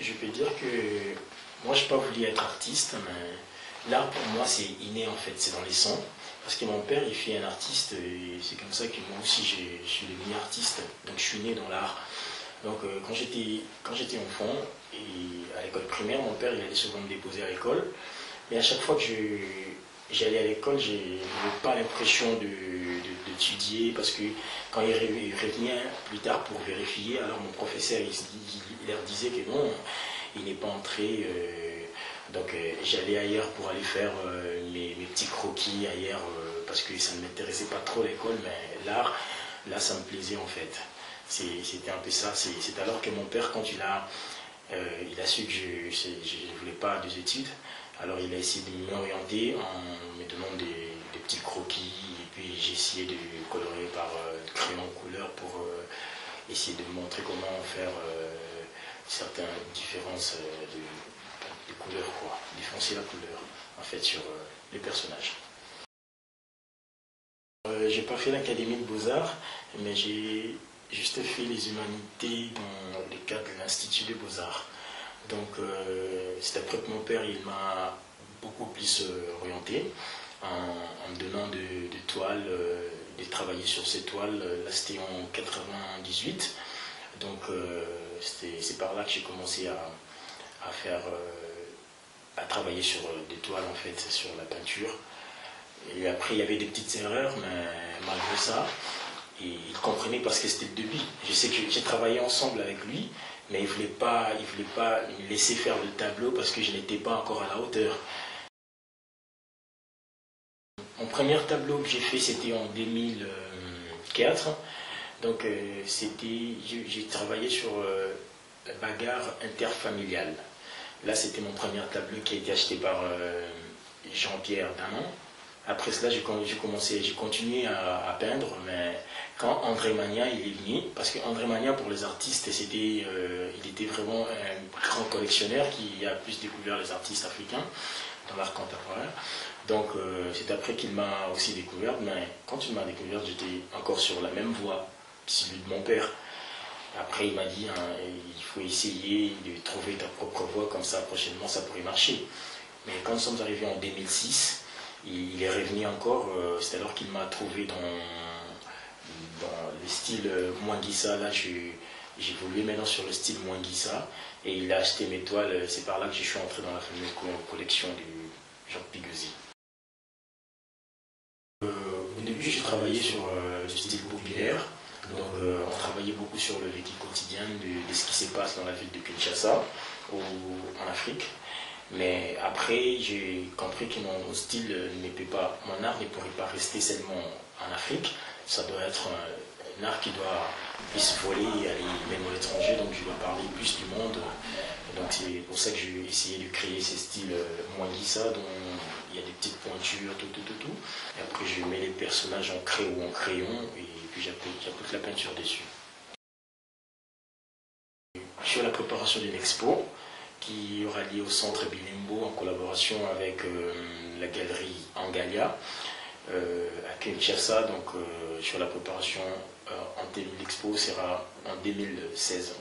je peux dire que moi, je n'ai pas voulu être artiste, mais l'art pour moi, c'est inné en fait, c'est dans les sons. Parce que mon père, il fait un artiste, et c'est comme ça que moi aussi, je suis devenu artiste. Donc, je suis né dans l'art. Donc, quand j'étais enfant, et à l'école primaire, mon père, il allait souvent me déposer à l'école. Mais à chaque fois que j'allais à l'école, je n'avais pas l'impression d'étudier, parce que quand il revenait plus tard pour vérifier, alors mon professeur, il leur disait que non, il n'est pas entré. Donc j'allais ailleurs pour aller faire mes petits croquis ailleurs, parce que ça ne m'intéressait pas trop l'école, mais l'art, là, ça me plaisait en fait. C'était un peu ça. C'est alors que mon père, quand il a su que je ne voulais pas des études, alors il a essayé de m'orienter en me donnant des petits croquis, et puis j'ai essayé de colorer par crayon couleur pour essayer de montrer comment faire certaines différences de couleurs, quoi, différencier la couleur en fait sur les personnages. J'ai pas fait l'académie de Beaux-Arts, mais j'ai juste fait les humanités dans le cadre de l'Institut des Beaux-Arts. Donc c'est après que mon père il m'a beaucoup plus orienté en me donnant des toiles, de travailler sur ces toiles. Là c'était en 98, donc c'est par là que j'ai commencé à travailler sur des toiles en fait, sur la peinture. Et après il y avait des petites erreurs, mais malgré ça, il comprenait parce que c'était le début. Je sais que j'ai travaillé ensemble avec lui, mais il ne voulait pas me laisser faire le tableau parce que je n'étais pas encore à la hauteur. Mon premier tableau que j'ai fait, c'était en 2004. Donc j'ai travaillé sur la bagarre interfamiliale. Là, c'était mon premier tableau qui a été acheté par Jean-Pierre Daman. Après cela, j'ai continué à peindre, mais quand André Magnan il est venu, parce qu'André Magnan pour les artistes, il était vraiment un grand collectionneur qui a plus découvert les artistes africains dans l'art contemporain. Donc c'est après qu'il m'a aussi découvert, mais quand il m'a découvert, j'étais encore sur la même voie, celui de mon père. Après il m'a dit, hein, il faut essayer de trouver ta propre voie, comme ça prochainement ça pourrait marcher. Mais quand nous sommes arrivés en 2006, il est revenu encore, c'est alors qu'il m'a trouvé dans le style Mwanguissa. Là, j'ai évolué maintenant sur le style Mwanguissa, et il a acheté mes toiles. C'est par là que je suis entré dans la fameuse collection de Jean Pigozzi. Au début, j'ai travaillé sur le style populaire. Donc, on travaillait beaucoup sur le vécu quotidien de ce qui se passe dans la ville de Kinshasa ou en Afrique. Mais après, j'ai compris que mon style ne peut pas, mon art ne pourrait pas rester seulement en Afrique. Ça doit être un art qui doit se voler et aller même à l'étranger, donc je dois parler plus du monde. Donc c'est pour ça que j'ai essayé de créer ces styles Mwanguissa, dont il y a des petites pointures, tout. Et après, je mets les personnages en crayon ou en crayon, et puis j'applique la peinture dessus. Je suis à la préparation d'une expo qui aura lieu au centre Bilembo en collaboration avec la galerie Angalia à Kinshasa. Donc sur la préparation en l'expo sera en 2016.